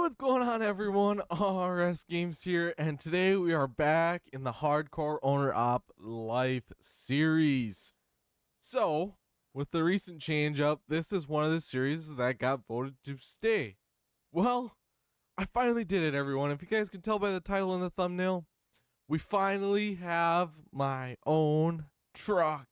What's going on, everyone? RS Games here, and today we are back in the Hardcore Owner Op Life series. So, with the recent change up, this is one of the series that got voted to stay. Well, I finally did it, everyone. If you guys can tell by the title and the thumbnail, we finally have my own truck.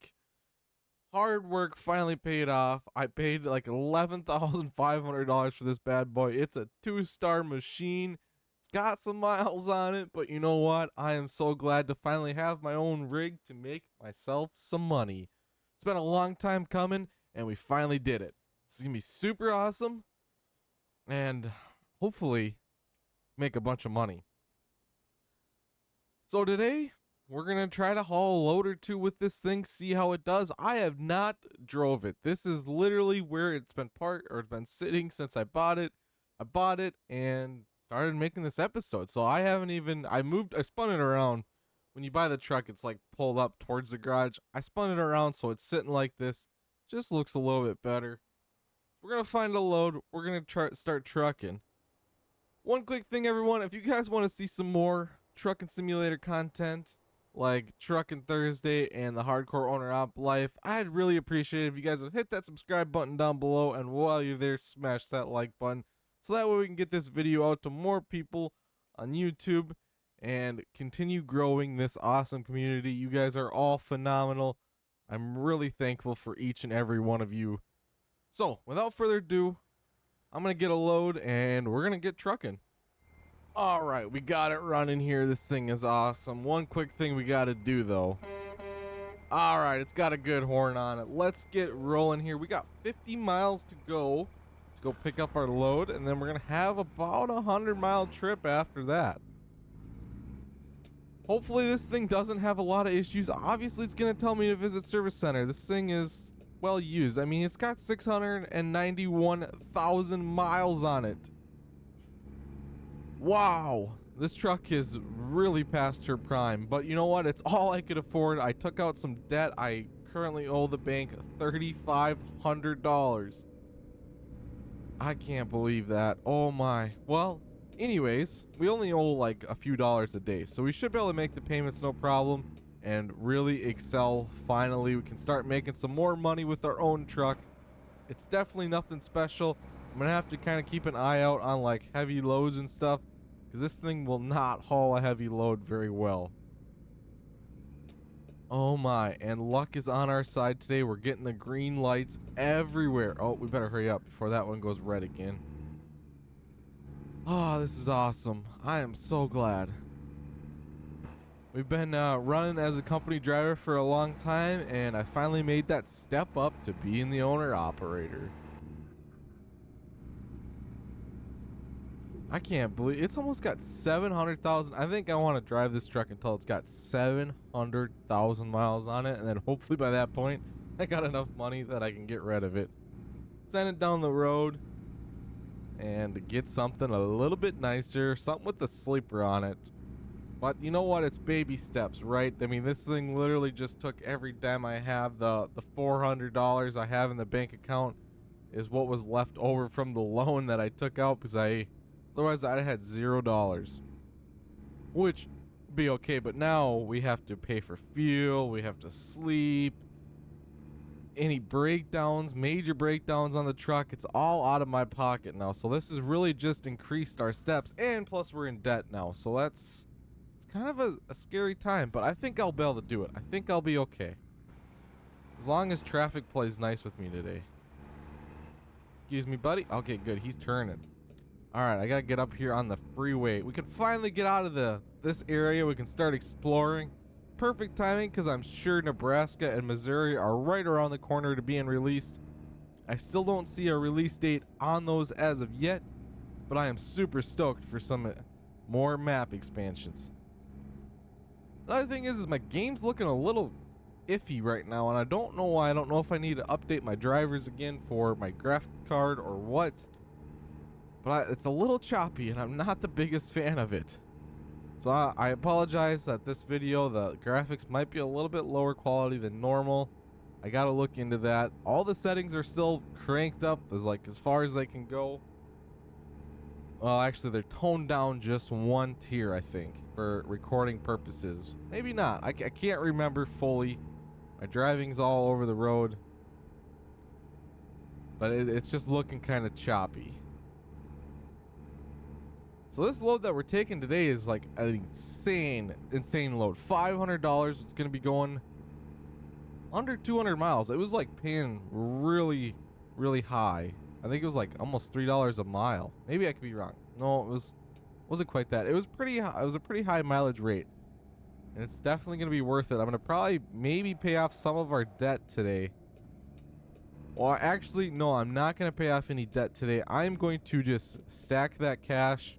Hard work finally paid off. I paid like $11,500 for this bad boy. It's a 2-star machine. It's got some miles on it, but you know what? I am so glad to finally have my own rig to make myself some money. It's been a long time coming, and we finally did it. This is going to be super awesome, and hopefully make a bunch of money. So today, we're going to try to haul a load or two with this thing, see how it does. I have not drove it. This is literally where it's been parked or it's been sitting since I bought it. I bought it and started making this episode. So I haven't even, I spun it around. When you buy the truck, it's like pulled up towards the garage. I spun it around so it's sitting like this. Just looks a little bit better. We're going to find a load. We're going to start trucking. One quick thing, everyone. If you guys want to see some more trucking simulator content, like Truckin' Thursday and the Hardcore Owner Op Life, I'd really appreciate it if you guys would hit that subscribe button down below, and while you're there, smash that like button, so that way we can get this video out to more people on YouTube and continue growing this awesome community. You guys are all phenomenal. I'm really thankful for each and every one of you. So, without further ado, I'm going to get a load and we're going to get trucking. Alright, we got it running here. This thing is awesome. One quick thing we gotta do, though. Alright, it's got a good horn on it. Let's get rolling here. We got 50 miles to go pick up our load, and then we're gonna have about a 100-mile trip after that. Hopefully this thing doesn't have a lot of issues. Obviously, it's gonna tell me to visit service center. This thing is well used. I mean, it's got 691,000 miles on it. Wow, this truck is really past her prime, but you know what? It's all I could afford. I took out some debt. I currently owe the bank $3,500. I can't believe that. Oh my. Well, anyways, we only owe like a few dollars a day, so we should be able to make the payments no problem and really excel. Finally, we can start making some more money with our own truck. It's definitely nothing special. I'm gonna have to kind of keep an eye out on like heavy loads and stuff, because this thing will not haul a heavy load very well. Oh my, and luck is on our side today. We're getting the green lights everywhere. Oh, we better hurry up before that one goes red again. Oh, this is awesome. I am so glad. We've been running as a company driver for a long time, and I finally made that step up to being the owner-operator. I can't believe it's almost got 700,000. I think I want to drive this truck until it's got 700,000 miles on it, and then hopefully by that point I got enough money that I can get rid of it, send it down the road, and get something a little bit nicer, something with the sleeper on it. But you know what? It's baby steps, right? I mean, this thing literally just took every dime I have. The $400 I have in the bank account is what was left over from the loan that I took out, because otherwise I had $0, which would be okay. But now we have to pay for fuel, we have to sleep, any breakdowns, major breakdowns on the truck, it's all out of my pocket now. So this has really just increased our steps, and plus we're in debt now, so it's kind of a scary time, but I think I'll be able to do it. I think I'll be okay, as long as traffic plays nice with me today. Excuse me, buddy. Okay, good, he's turning. Alright, I gotta get up here on the freeway. We can finally get out of this area. We can start exploring. Perfect timing, because I'm sure Nebraska and Missouri are right around the corner to being released. I still don't see a release date on those as of yet, but I am super stoked for some more map expansions. Another thing is my game's looking a little iffy right now, and I don't know why. I don't know if I need to update my drivers again for my graphic card or what. But it's a little choppy, and I'm not the biggest fan of it. So I apologize that this video, the graphics might be a little bit lower quality than normal. I gotta look into that. All the settings are still cranked up as far as they can go. Well, actually, they're toned down just one tier, I think, for recording purposes. Maybe not. I can't remember fully. My driving's all over the road. But it's just looking kind of choppy. So this load that we're taking today is like an insane load. $500. It's going to be going under 200 miles. It was like paying really, really high. I think it was like almost $3 a mile. Maybe I could be wrong. No, wasn't quite that. It was pretty high. It was a pretty high mileage rate. And it's definitely going to be worth it. I'm going to probably maybe pay off some of our debt today. Well, actually, no, I'm not going to pay off any debt today. I'm going to just stack that cash.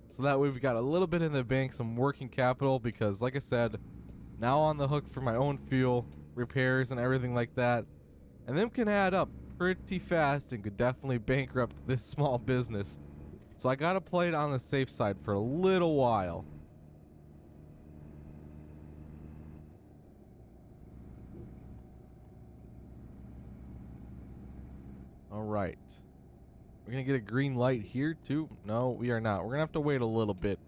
So that way we've got a little bit in the bank, some working capital, because like I said, now on the hook for my own fuel, repairs and everything like that. And them can add up pretty fast and could definitely bankrupt this small business. So I gotta play it on the safe side for a little while. Alright. We're gonna get a green light here too? No, we are not. We're gonna have to wait a little bit.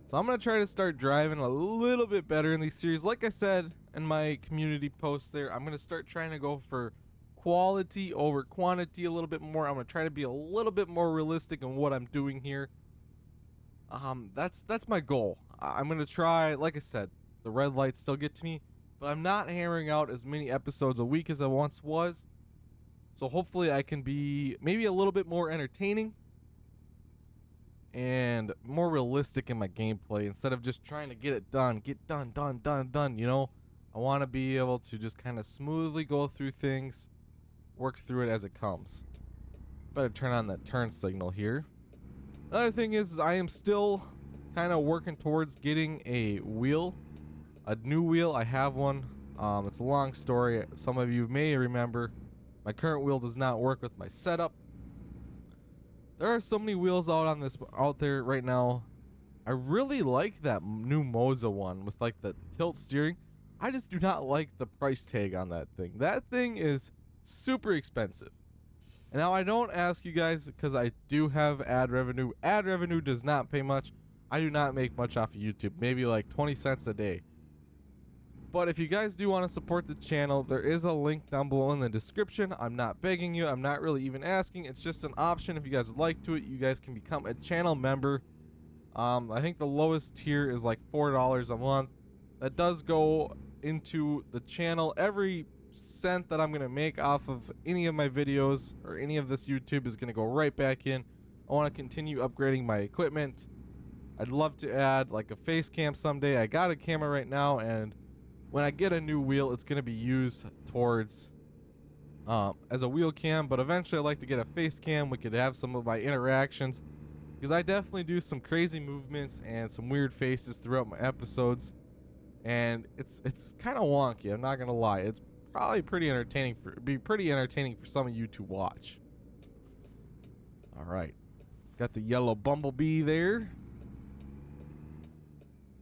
So I'm gonna try to start driving a little bit better in these series. Like I said in my community post there, I'm gonna start trying to go for quality over quantity a little bit more. I'm gonna try to be a little bit more realistic in what I'm doing here. That's my goal. I'm gonna try, like I said, the red lights still get to me, but I'm not hammering out as many episodes a week as I once was. So hopefully I can be maybe a little bit more entertaining and more realistic in my gameplay instead of just trying to get it done, done, you know? I want to be able to just kind of smoothly go through things, work through it as it comes. Better turn on that turn signal here. Another thing is I am still kind of working towards getting a wheel, a new wheel. I have one. It's a long story. Some of you may remember my current wheel does not work with my setup. There are so many wheels out there right now. I really like that new Moza one with like the tilt steering. I just do not like the price tag on that thing. That thing is super expensive. And now I don't ask you guys because I do have ad revenue. Ad revenue does not pay much. I do not make much off of YouTube. Maybe like 20 cents a day. But if you guys do want to support the channel, there is a link down below in the description. I'm not begging you. I'm not really even asking. It's just an option. If you guys would like to it, you guys can become a channel member. I think the lowest tier is like $4 a month. That does go into the channel. Every cent that I'm going to make off of any of my videos or any of this YouTube is going to go right back in. I want to continue upgrading my equipment. I'd love to add like a face cam someday. I got a camera right now, and when I get a new wheel, it's going to be used towards as a wheel cam, but eventually I'd like to get a face cam. We could have some of my interactions, because I definitely do some crazy movements and some weird faces throughout my episodes, and it's kind of wonky. I'm not going to lie. It's probably pretty entertaining for some of you to watch. All right. Got the yellow bumblebee there.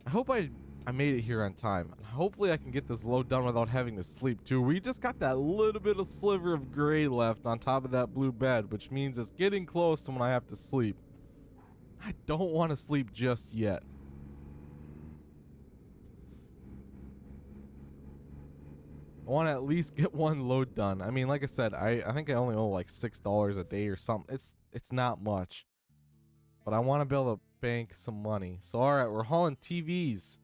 I hope I made it here on time. Hopefully I can get this load done without having to sleep too. We just got that little bit of sliver of gray left on top of that blue bed, which means it's getting close to when I have to sleep. I don't want to sleep just yet. I want to at least get one load done. I mean, like I said, I think I only owe like $6 a day or something. It's not much. But I want to be able to bank some money. So alright, we're hauling TVs.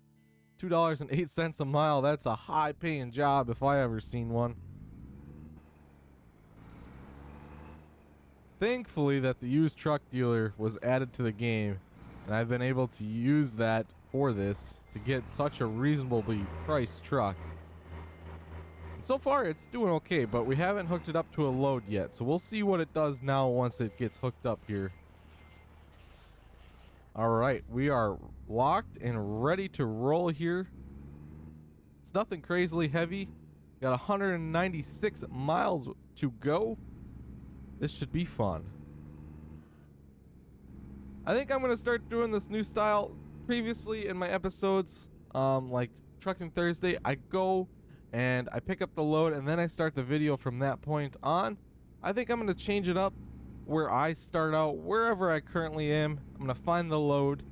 $2.08 a mile. That's a high paying job if I ever seen one. Thankfully that the used truck dealer was added to the game, and I've been able to use that for this to get such a reasonably priced truck. And so far it's doing okay, but we haven't hooked it up to a load yet, so we'll see what it does now once it gets hooked up here. Alright, we are locked and ready to roll here. It's nothing crazily heavy. Got 196 miles to go. This should be fun. I think I'm going to start doing this new style. Previously in my episodes, like Trucking Thursday, I go and I pick up the load and then I start the video from that point on. I think I'm going to change it up where I start out, wherever I currently am. I'm going to find the load,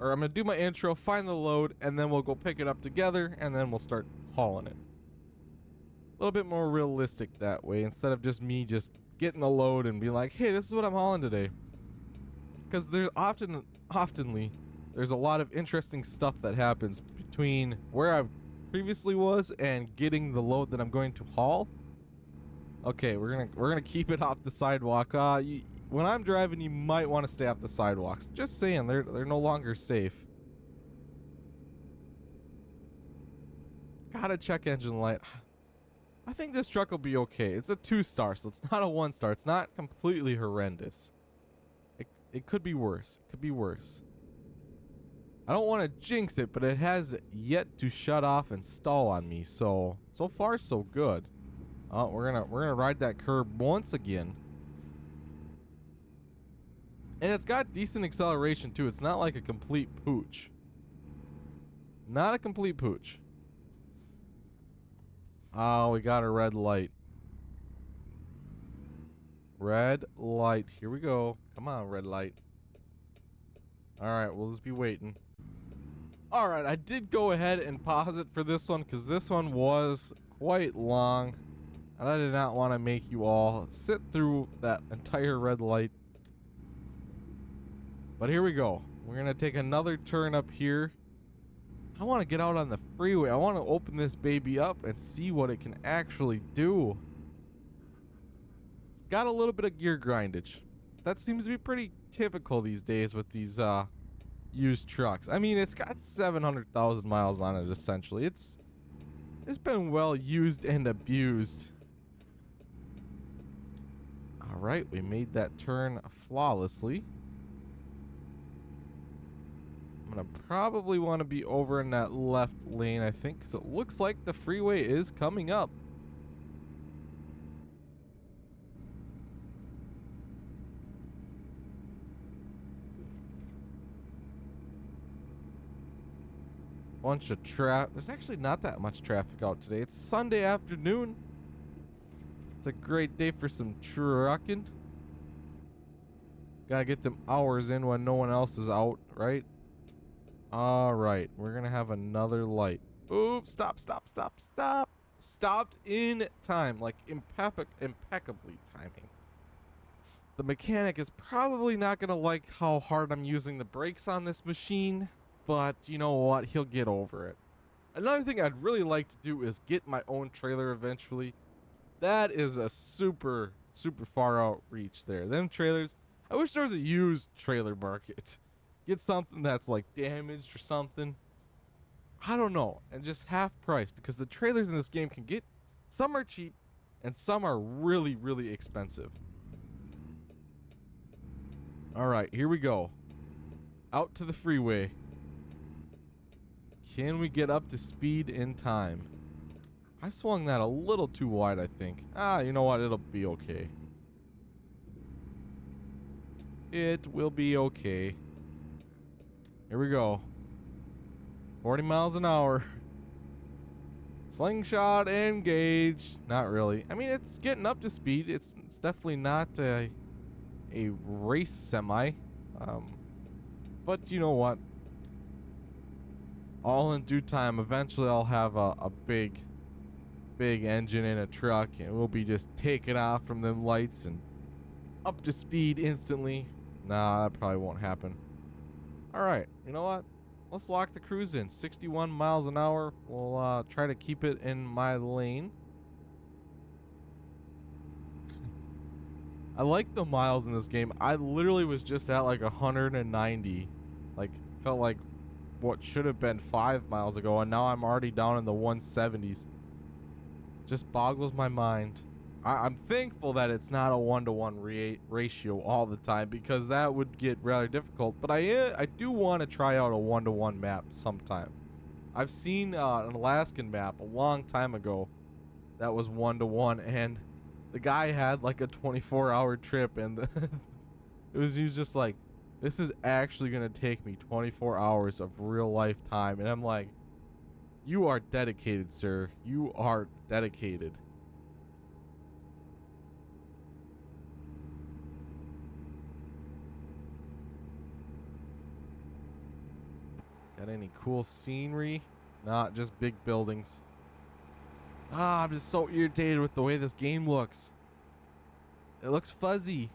or I'm going to do my intro, find the load, and then we'll go pick it up together, and then we'll start hauling it. A little bit more realistic that way, instead of just me just getting the load and being like, hey, this is what I'm hauling today. Because there's oftenly, there's a lot of interesting stuff that happens between where I previously was and getting the load that I'm going to haul. Okay, we're gonna keep it off the sidewalk. When I'm driving, you might want to stay off the sidewalks. Just saying, they're no longer safe. Gotta check engine light. I think this truck will be okay. It's a 2-star, so it's not a 1-star. It's not completely horrendous. It could be worse. It could be worse. I don't want to jinx it, but it has yet to shut off and stall on me. So far so good. We're gonna ride that curb once again. And it's got decent acceleration too. It's not like a complete pooch. Not a complete pooch. Oh, we got a red light. Red light. Here we go. Come on, red light. Alright, we'll just be waiting. Alright, I did go ahead and pause it for this one because this one was quite long. And I did not want to make you all sit through that entire red light. But here we go. We're going to take another turn up here. I want to get out on the freeway. I want to open this baby up and see what it can actually do. It's got a little bit of gear grindage. That seems to be pretty typical these days with these used trucks. I mean, it's got 700,000 miles on it essentially. It's been well used and abused. All right, we made that turn flawlessly. I'm gonna probably want to be over in that left lane, I think, because it looks like the freeway is coming up. Bunch of traffic. There's actually not that much traffic out today. It's Sunday afternoon. It's a great day for some trucking. Gotta get them hours in when no one else is out, right? All right, we're gonna have another light. Oops, stop. Stopped in time, like impeccably timing. The mechanic is probably not gonna like how hard I'm using the brakes on this machine, but you know what? He'll get over it. Another thing I'd really like to do is get my own trailer eventually. That is a super far out reach there. Them trailers, I wish there was a used trailer market. Get something that's like damaged or something. I don't know. And just half price, because the trailers in this game can get, some are cheap and some are really expensive. All right, here we go. Out to the freeway. Can we get up to speed in time? I swung that a little too wide, I think. You know what? It'll be okay. It will be okay. Here we go. 40 miles an hour. Slingshot engage. Not really. I mean, it's getting up to speed. It's definitely not a race semi. But you know what? All in due time. Eventually I'll have a big engine in a truck, and we'll be just taking off from them lights and up to speed instantly. Nah, that probably won't happen. Alright, you know what? Let's lock the cruise in. 61 miles an hour. We'll try to keep it in my lane. I like the miles in this game. I literally was just at like 190. Like, felt like what should have been 5 miles ago, and now I'm already down in the 170s. Just boggles my mind. I'm thankful that it's not a 1-to-1 ratio all the time, because that would get rather difficult. But I do want to try out a 1-to-1 map sometime. I've seen an Alaskan map a long time ago that was 1-to-1, and the guy had like a 24-hour trip, and he was just like, this is actually gonna take me 24 hours of real life time. And I'm like, you are dedicated, sir. You are dedicated. Got any cool scenery? Not just big buildings. I'm just so irritated with the way this game looks. It looks fuzzy.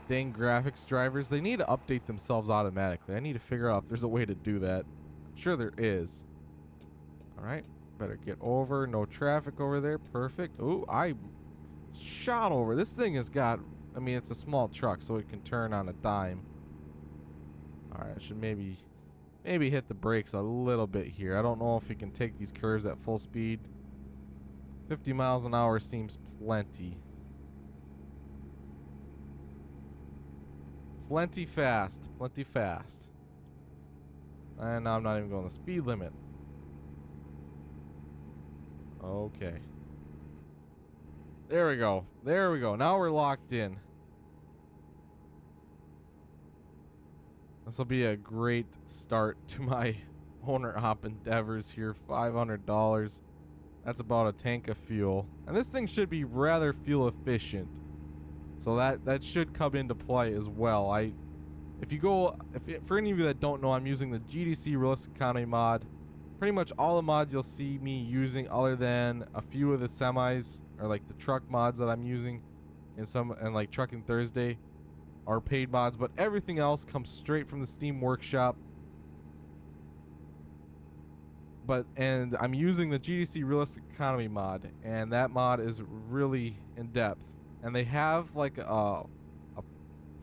Dang graphics drivers. They need to update themselves automatically. I need to figure out if there's a way to do that. I'm sure there is. Alright. Better get over. No traffic over there. Perfect. Ooh, I shot over. This thing has got... I mean, it's a small truck, so it can turn on a dime. Alright, I should maybe hit the brakes a little bit here. I don't know if you can take these curves at full speed. 50 miles an hour seems plenty. Plenty fast. Plenty fast. And now I'm not even going the speed limit. Okay. There we go. There we go. Now we're locked in. This will be a great start to my owner-op endeavors here. $500. That's about a tank of fuel. And this thing should be rather fuel efficient. So that should come into play as well. For any of you that don't know, I'm using the GDC Realistic Economy mod. Pretty much all the mods you'll see me using, other than a few of the semis or like the truck mods that I'm using, and like Trucking Thursday, are paid mods. But everything else comes straight from the Steam Workshop. And I'm using the GDC Realistic Economy mod, and that mod is really in depth. And they have like a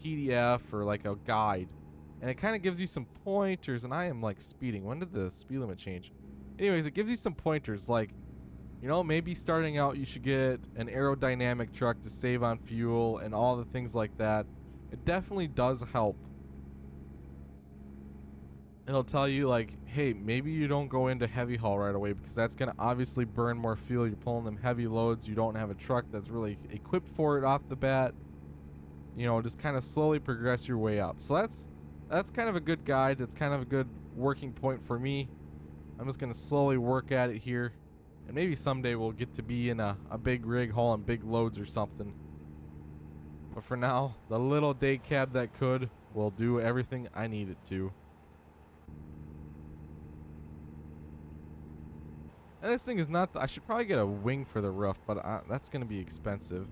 PDF or like a guide, and it kind of gives you some pointers. And I am like speeding. When did the speed limit change? Anyways, it gives you some pointers, like, you know, maybe starting out you should get an aerodynamic truck to save on fuel and all the things like that. It definitely does help. It'll tell you, like, hey, maybe you don't go into heavy haul right away, because that's going to obviously burn more fuel. You're pulling them heavy loads. You don't have a truck that's really equipped for it off the bat. You know, just kind of slowly progress your way up. So that's kind of a good guide. That's kind of a good working point for me. I'm just going to slowly work at it here. And maybe someday we'll get to be in a big rig hauling big loads or something. But for now, the little day cab that could will do everything I need it to. And this thing is not... I should probably get a wing for the roof, but that's going to be expensive.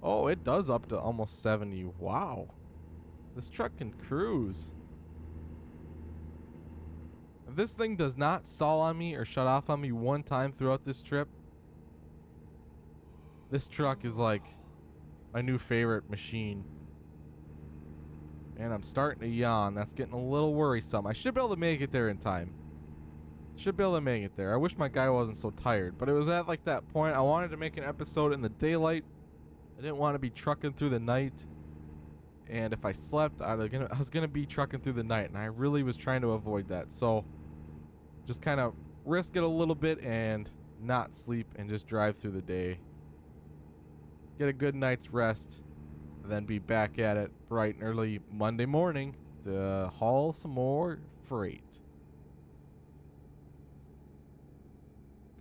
Oh, it does up to almost 70. Wow. This truck can cruise. If this thing does not stall on me or shut off on me one time throughout this trip, this truck is like my new favorite machine. And I'm starting to yawn. That's getting a little worrisome. I should be able to make it there in time. Should be able to make it there. I wish my guy wasn't so tired, but it was at like that point. I wanted to make an episode in the daylight. I didn't want to be trucking through the night. And if I slept, I was gonna be trucking through the night, and I really was trying to avoid that. So just kind of risk it a little bit and not sleep and just drive through the day. Get a good night's rest, and then be back at it bright and early Monday morning to haul some more freight.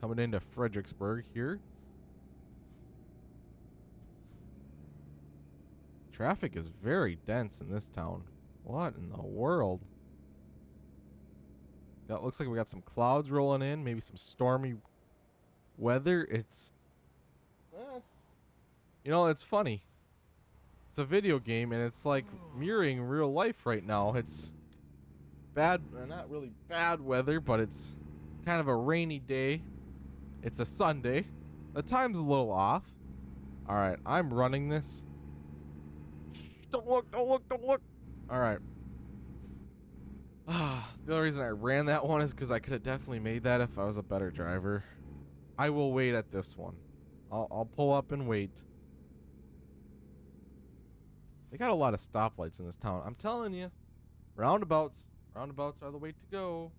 Coming into Fredericksburg here. Traffic is very dense in this town. What in the world? Looks like we got some clouds rolling in. Maybe some stormy weather. It's funny. It's a video game, and it's like mirroring real life right now. It's bad, not really bad weather, but it's kind of a rainy day. It's a Sunday. The time's a little off. All right, I'm running this. Don't look. All right. The only reason I ran that one is because I could have definitely made that if I was a better driver. I will wait at this one. I'll pull up and wait. They got a lot of stoplights in this town. I'm telling you. Roundabouts are the way to go.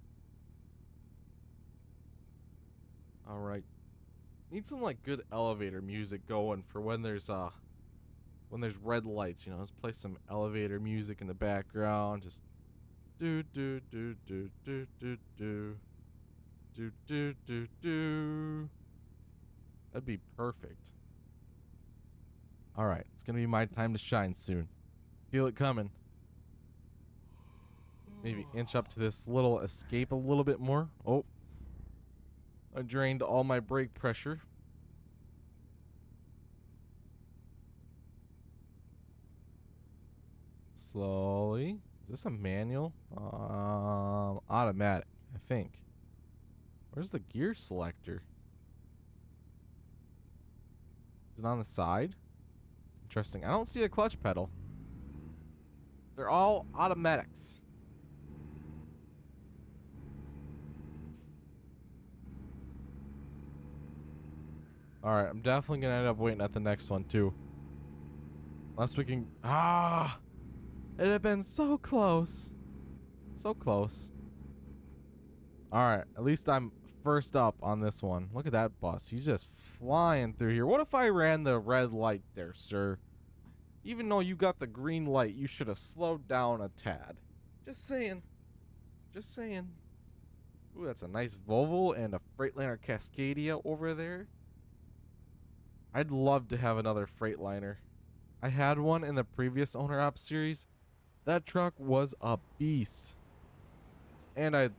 All right. Need some like good elevator music going for when there's red lights, you know. Let's play some elevator music in the background. Just do do do do do do do do do do do. That'd be perfect. All right, it's gonna be my time to shine soon. Feel it coming. Maybe inch up to this little escape a little bit more. Oh, I drained all my brake pressure. Slowly. Is this a manual? Automatic, I think. Where's the gear selector? Is it on the side? Interesting. I don't see a clutch pedal. They're all automatics. Alright, I'm definitely gonna end up waiting at the next one too. Unless we can... Ah! It had been so close. So close. Alright, at least I'm first up on this one. Look at that bus. He's just flying through here. What if I ran the red light there, sir? Even though you got the green light, you should have slowed down a tad. Just saying. Just saying. Ooh, that's a nice Volvo and a Freightliner Cascadia over there. I'd love to have another Freightliner. I had one in the previous Owner Op series. That truck was a beast. And I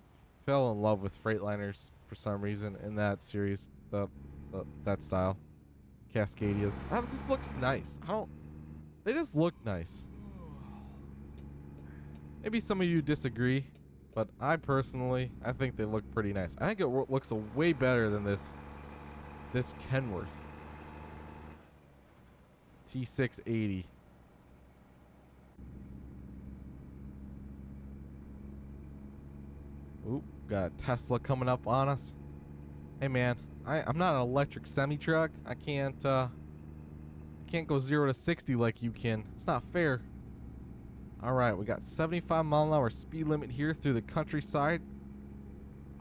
fell in love with Freightliners for some reason in that series. That style. Cascadias. That just looks nice. They just look nice. Maybe some of you disagree, but I personally, I think they look pretty nice. I think it looks way better than this Kenworth T680. Oop, got a Tesla coming up on us. Hey man, I'm not an electric semi-truck. I can't go 0 to 60 like you can. It's not fair. Alright, we got 75 mile an hour speed limit here through the countryside.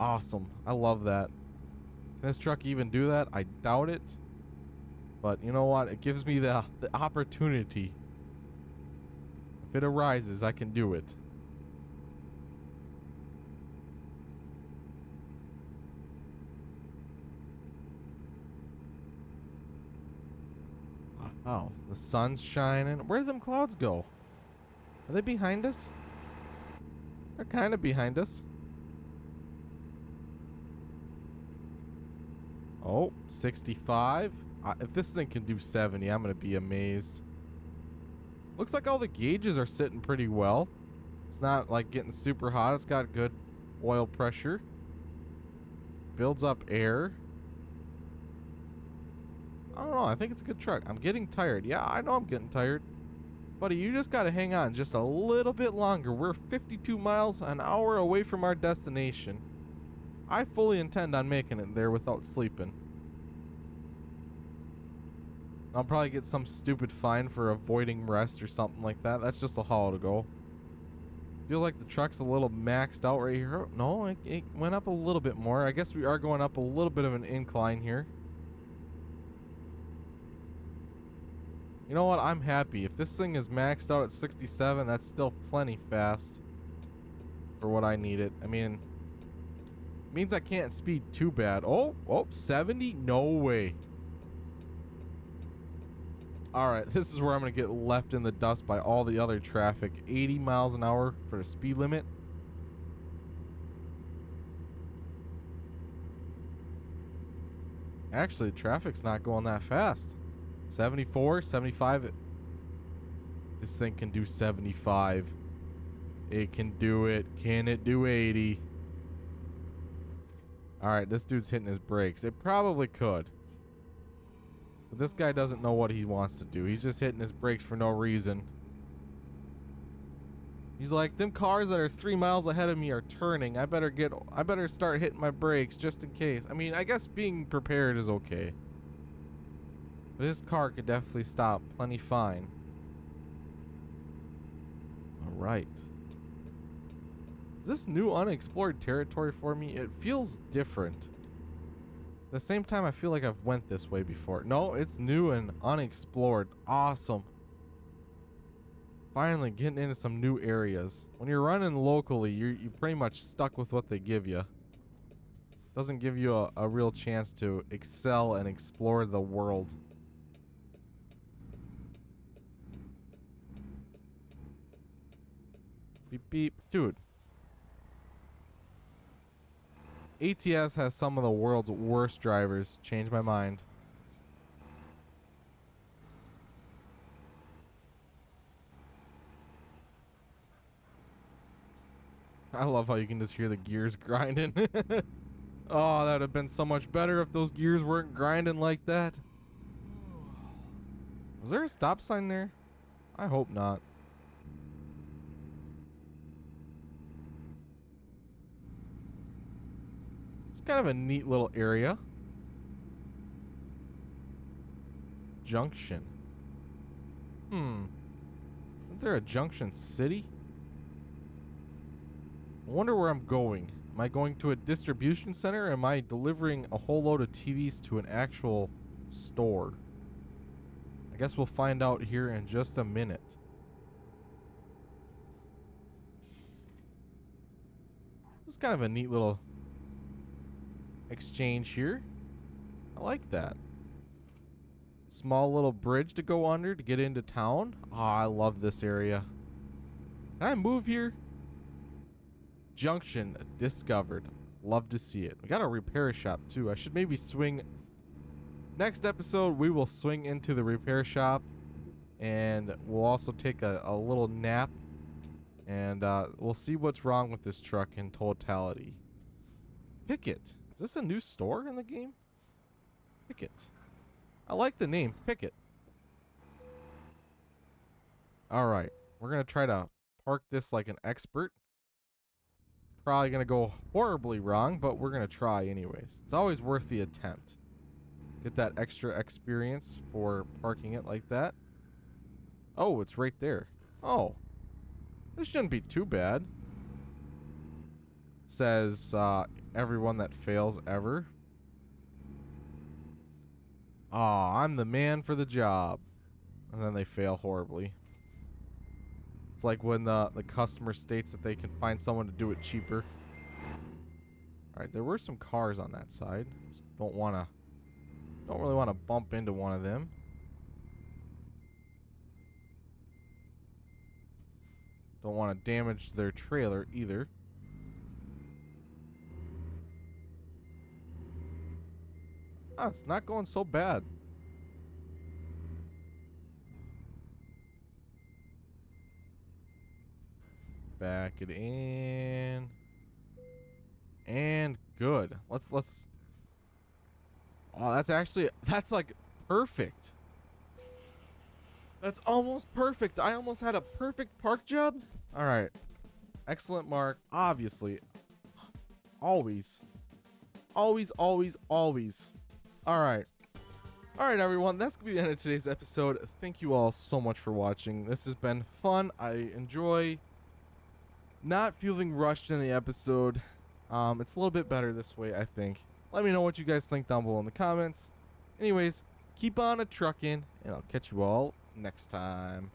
Awesome. I love that. Can this truck even do that? I doubt it. But you know what? It gives me the opportunity. If it arises, I can do it. Oh, the sun's shining. Where did them clouds go? Are they behind us? They're kind of behind us. Oh, 65. If this thing can do 70, I'm going to be amazed. Looks like all the gauges are sitting pretty well. It's not like getting super hot. It's got good oil pressure. Builds up air. I don't know. I think it's a good truck. I'm getting tired. Yeah, I know I'm getting tired. Buddy, you just got to hang on just a little bit longer. We're 52 miles an hour away from our destination. I fully intend on making it there without sleeping. I'll probably get some stupid fine for avoiding rest or something like that. That's just how it'll go. Feels like the truck's a little maxed out right here. No, it went up a little bit more. I guess we are going up a little bit of an incline here. You know what? I'm happy. If this thing is maxed out at 67, that's still plenty fast for what I need it. I mean, it means I can't speed too bad. Oh, 70? No way. Alright, this is where I'm going to get left in the dust by all the other traffic. 80 miles an hour for the speed limit. Actually, traffic's not going that fast. 74, 75. This thing can do 75. It can do it. Can it do 80? Alright, this dude's hitting his brakes. It probably could. But this guy doesn't know what he wants to do. He's just hitting his brakes for no reason. He's like, them cars that are 3 miles ahead of me are turning. I better start hitting my brakes just in case. I mean, I guess being prepared is okay. But his car could definitely stop plenty fine. Alright. Is this new unexplored territory for me? It feels different. At the same time, I feel like I've went this way before. No, it's new and unexplored. Awesome. Finally getting into some new areas. When you're running locally, you're pretty much stuck with what they give you. Doesn't give you a real chance to excel and explore the world. Beep, beep. Dude. ATS has some of the world's worst drivers. Change my mind. I love how you can just hear the gears grinding. Oh, that would have been so much better if those gears weren't grinding like that. Was there a stop sign there? I hope not. It's kind of a neat little area. Junction. Is there a Junction City? I wonder where I'm going. Am I going to a distribution center, or am I delivering a whole load of TVs to an actual store? I guess we'll find out here in just a minute. This is kind of a neat little exchange here. I like that. Small little bridge to go under to get into town. Oh, I love this area. Can I move here? Junction discovered. Love to see it. We got a repair shop too. I should maybe swing. Next episode, we will swing into the repair shop, and we'll also take a little nap, and we'll see what's wrong with this truck in totality. Picket. Is this a new store in the game? Picket. I like the name, Picket. Alright, we're going to try to park this like an expert. Probably going to go horribly wrong, but we're going to try anyways. It's always worth the attempt. Get that extra experience for parking it like that. Oh, it's right there. Oh, this shouldn't be too bad. Says everyone that fails ever. Oh, I'm the man for the job. And then they fail horribly. It's like when the customer states that they can find someone to do it cheaper. Alright, there were some cars on that side. Just don't really want to bump into one of them. Don't want to damage their trailer either. Ah, it's not going so bad. Back it in. And good. Let's Oh, that's like perfect. That's almost perfect. I almost had a perfect park job. All right. Excellent mark. Obviously. Always. Always, always, always. All right. All right, everyone. That's going to be the end of today's episode. Thank you all so much for watching. This has been fun. I enjoy not feeling rushed in the episode. It's a little bit better this way, I think. Let me know what you guys think down below in the comments. Anyways, keep on a trucking, and I'll catch you all next time.